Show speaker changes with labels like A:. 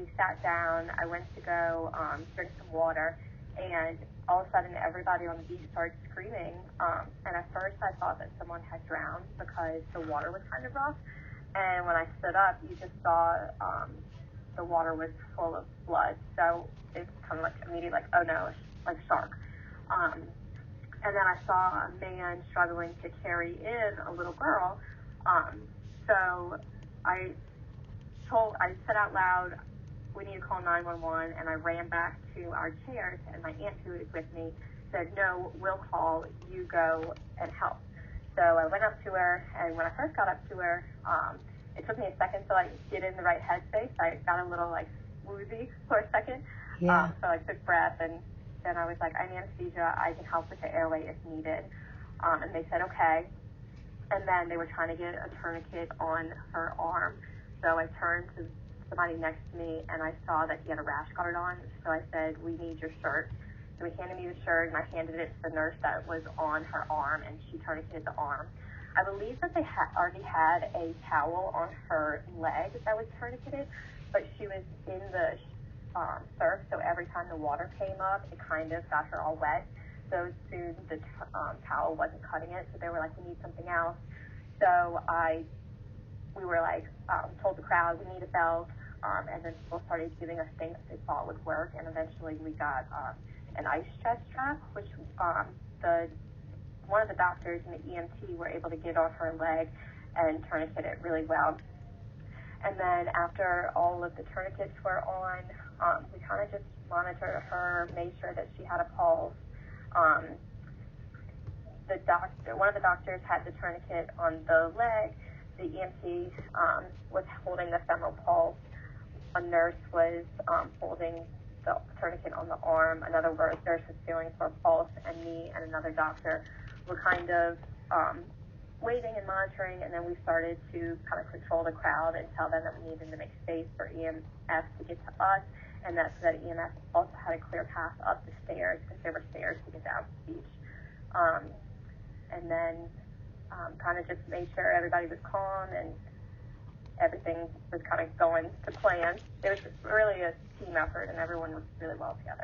A: we sat down. I went to go drink some water, and all of a sudden everybody on the beach started screaming. And at first I thought that someone had drowned because the water was kind of rough. And when I stood up, you just saw the water was full of blood. So it's kind of like immediately like, oh no, like shark. And then I saw a man struggling to carry in a little girl. So I said out loud, we need to call 911, and I ran back to our chairs, and my aunt, who was with me, said, no, we'll call, you go and help. So I went up to her, and when I first got up to her, it took me a second to, get in the right headspace. I got a little, woozy for a second.
B: Yeah.
A: So I took breath, and then I was like, I'm anesthesia. I can help with the airway if needed. And they said, okay. And then they were trying to get a tourniquet on her arm. So I turned to somebody next to me, and I saw that he had a rash guard on. So I said, we need your shirt. So he handed me the shirt, and I handed it to the nurse that was on her arm, and she tourniqueted the arm. I believe that they already had a towel on her leg that was tourniqueted, but she was in the surf, so every time the water came up, it kind of got her all wet. So soon the towel wasn't cutting it, so they were like, we need something else. So we were told the crowd, we need a belt, and then people started giving us things they thought would work, and eventually we got an ice chest strap, which one of the doctors and the EMT were able to get on her leg and tourniquet it really well. And then after all of the tourniquets were on, we kind of just monitored her, made sure that she had a pulse. One of the doctors had the tourniquet on the leg. The EMT was holding the femoral pulse. A nurse was holding the tourniquet on the arm. Another nurse was feeling for a pulse, and me and another doctor were kind of waiting and monitoring, and then we started to kind of control the crowd and tell them that we needed to make space for EMS to get to us, and that so that EMS also had a clear path up the stairs, because there were stairs to get down to the beach. And then kind of just made sure everybody was calm and everything was kind of going to plan. It was really a team effort, and everyone was really well together.